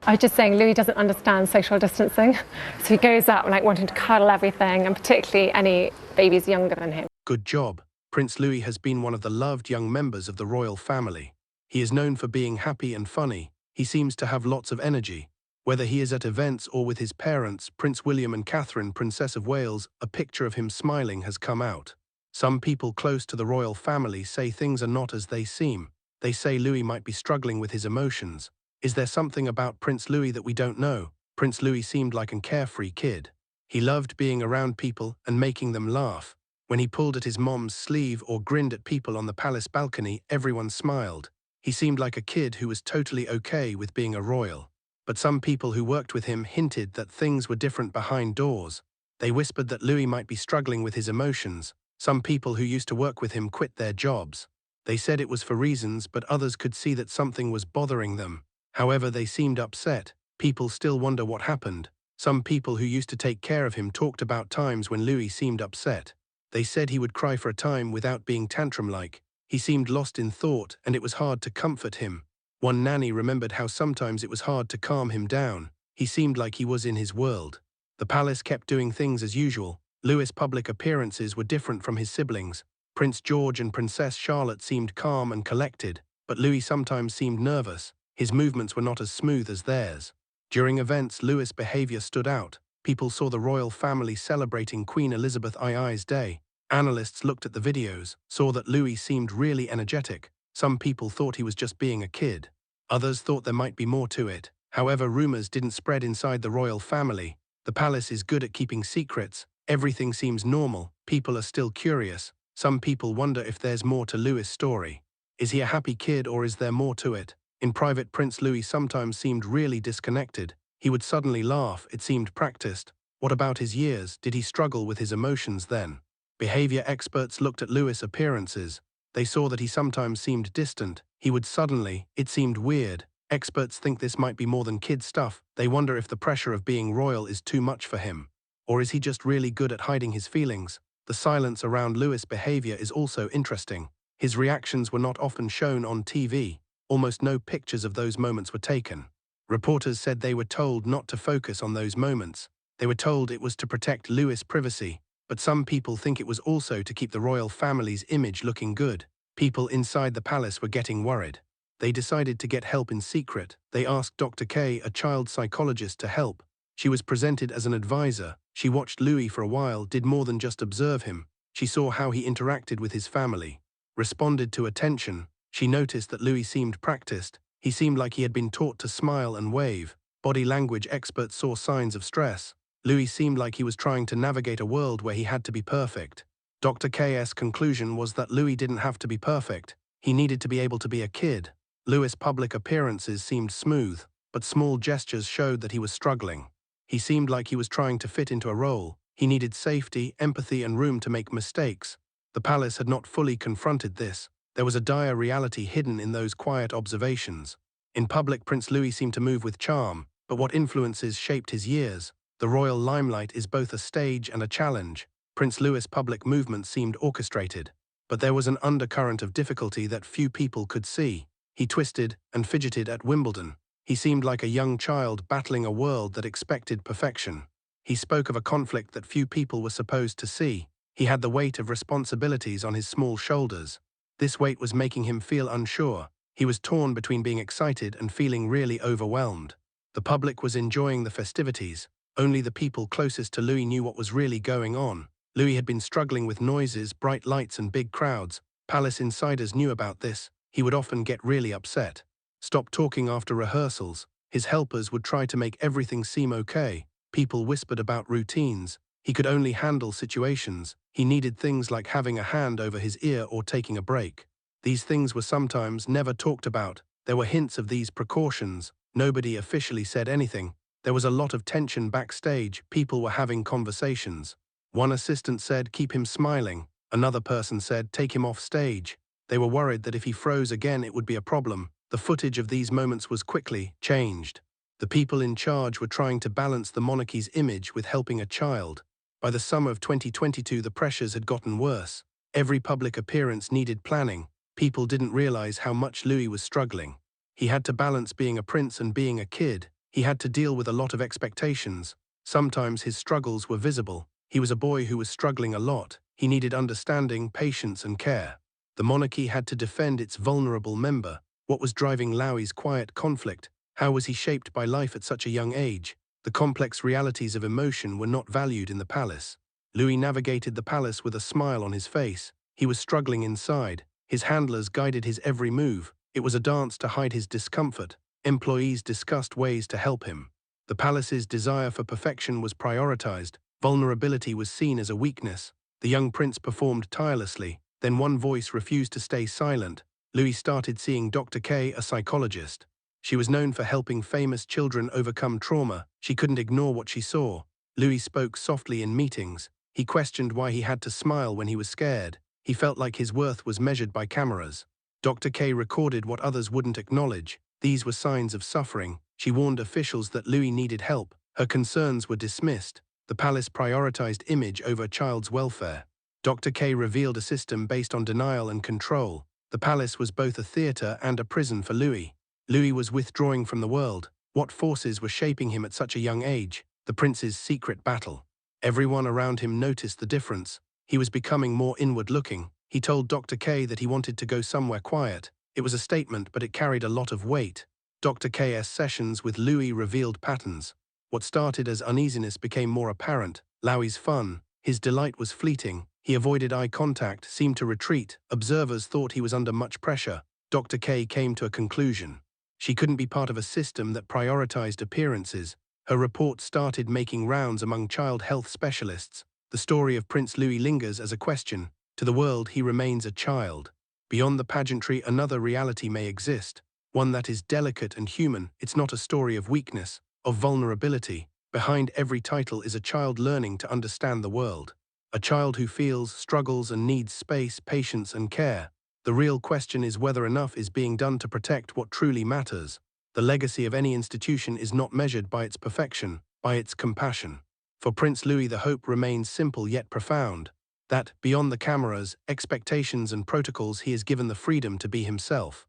I was just saying Louis doesn't understand social distancing. So he goes up like wanting to cuddle everything, and particularly any babies younger than him. Good job. Prince Louis has been one of the loved young members of the royal family. He is known for being happy and funny. He seems to have lots of energy. Whether he is at events or with his parents, Prince William and Catherine, Princess of Wales, a picture of him smiling has come out. Some people close to the royal family say things are not as they seem. They say Louis might be struggling with his emotions. Is there something about Prince Louis that we don't know? Prince Louis seemed like a carefree kid. He loved being around people and making them laugh. When he pulled at his mom's sleeve or grinned at people on the palace balcony, everyone smiled. He seemed like a kid who was totally okay with being a royal. But some people who worked with him hinted that things were different behind doors. They whispered that Louis might be struggling with his emotions. Some people who used to work with him quit their jobs. They said it was for reasons, but others could see that something was bothering them. However, they seemed upset. People still wonder what happened. Some people who used to take care of him talked about times when Louis seemed upset. They said he would cry for a time without being tantrum-like. He seemed lost in thought, and it was hard to comfort him. One nanny remembered how sometimes it was hard to calm him down. He seemed like he was in his world. The palace kept doing things as usual. Louis' public appearances were different from his siblings. Prince George and Princess Charlotte seemed calm and collected, but Louis sometimes seemed nervous. His movements were not as smooth as theirs. During events, Louis' behavior stood out. People saw the royal family celebrating Queen Elizabeth II's day. Analysts looked at the videos, saw that Louis seemed really energetic. Some people thought he was just being a kid. Others thought there might be more to it. However, rumors didn't spread inside the royal family. The palace is good at keeping secrets. Everything seems normal. People are still curious. Some people wonder if there's more to Louis' story. Is he a happy kid or is there more to it? In private, Prince Louis sometimes seemed really disconnected. He would suddenly laugh. It seemed practiced. What about his years? Did he struggle with his emotions then? Behavior experts looked at Louis' appearances. They saw that he sometimes seemed distant. He would suddenly, it seemed weird. Experts think this might be more than kid stuff. They wonder if the pressure of being royal is too much for him. Or is he just really good at hiding his feelings? The silence around Louis' behavior is also interesting. His reactions were not often shown on TV. Almost no pictures of those moments were taken. Reporters said they were told not to focus on those moments. They were told it was to protect Louis' privacy. But some people think it was also to keep the royal family's image looking good. People inside the palace were getting worried. They decided to get help in secret. They asked Dr. K, a child psychologist, to help. She was presented as an advisor. She watched Louis for a while, did more than just observe him. She saw how he interacted with his family, responded to attention. She noticed that Louis seemed practiced. He seemed like he had been taught to smile and wave. Body language experts saw signs of stress. Louis seemed like he was trying to navigate a world where he had to be perfect. Dr. K's conclusion was that Louis didn't have to be perfect. He needed to be able to be a kid. Louis' public appearances seemed smooth, but small gestures showed that he was struggling. He seemed like he was trying to fit into a role. He needed safety, empathy, and room to make mistakes. The palace had not fully confronted this. There was a dire reality hidden in those quiet observations. In public, Prince Louis seemed to move with charm, but what influences shaped his years? The royal limelight is both a stage and a challenge. Prince Louis' public movement seemed orchestrated, but there was an undercurrent of difficulty that few people could see. He twisted and fidgeted at Wimbledon. He seemed like a young child battling a world that expected perfection. He spoke of a conflict that few people were supposed to see. He had the weight of responsibilities on his small shoulders. This weight was making him feel unsure. He was torn between being excited and feeling really overwhelmed. The public was enjoying the festivities. Only the people closest to Louis knew what was really going on. Louis had been struggling with noises, bright lights, and big crowds. Palace insiders knew about this. He would often get really upset. Stop talking after rehearsals. His helpers would try to make everything seem okay. People whispered about routines. He could only handle situations. He needed things like having a hand over his ear or taking a break. These things were sometimes never talked about. There were hints of these precautions. Nobody officially said anything. There was a lot of tension backstage. People were having conversations. One assistant said, "Keep him smiling." Another person said, "Take him off stage." They were worried that if he froze again, it would be a problem. The footage of these moments was quickly changed. The people in charge were trying to balance the monarchy's image with helping a child. By the summer of 2022, the pressures had gotten worse. Every public appearance needed planning. People didn't realize how much Louis was struggling. He had to balance being a prince and being a kid. He had to deal with a lot of expectations. Sometimes his struggles were visible. He was a boy who was struggling a lot. He needed understanding, patience, and care. The monarchy had to defend its vulnerable member. What was driving Louis's quiet conflict? How was he shaped by life at such a young age? The complex realities of emotion were not valued in the palace. Louis navigated the palace with a smile on his face. He was struggling inside. His handlers guided his every move. It was a dance to hide his discomfort. Employees discussed ways to help him. The palace's desire for perfection was prioritized. Vulnerability was seen as a weakness. The young prince performed tirelessly. Then one voice refused to stay silent. Louis started seeing Dr. K, a psychologist. She was known for helping famous children overcome trauma. She couldn't ignore what she saw. Louis spoke softly in meetings. He questioned why he had to smile when he was scared. He felt like his worth was measured by cameras. Dr. K recorded what others wouldn't acknowledge. These were signs of suffering. She warned officials that Louis needed help. Her concerns were dismissed. The palace prioritized image over child's welfare. Dr. K revealed a system based on denial and control. The palace was both a theater and a prison for Louis. Louis was withdrawing from the world. What forces were shaping him at such a young age? The prince's secret battle. Everyone around him noticed the difference. He was becoming more inward-looking. He told Dr. K that he wanted to go somewhere quiet. It was a statement, but it carried a lot of weight. Dr. K's sessions with Louis revealed patterns. What started as uneasiness became more apparent. Louis's fun, his delight was fleeting. He avoided eye contact, seemed to retreat. Observers thought he was under much pressure. Dr. K came to a conclusion. She couldn't be part of a system that prioritized appearances. Her report started making rounds among child health specialists. The story of Prince Louis lingers as a question. To the world, he remains a child. Beyond the pageantry, another reality may exist. One that is delicate and human. It's not a story of weakness, of vulnerability. Behind every title is a child learning to understand the world. A child who feels, struggles, and needs space, patience, and care. The real question is whether enough is being done to protect what truly matters. The legacy of any institution is not measured by its perfection, by its compassion. For Prince Louis, the hope remains simple yet profound. That, beyond the cameras, expectations, and protocols, he is given the freedom to be himself.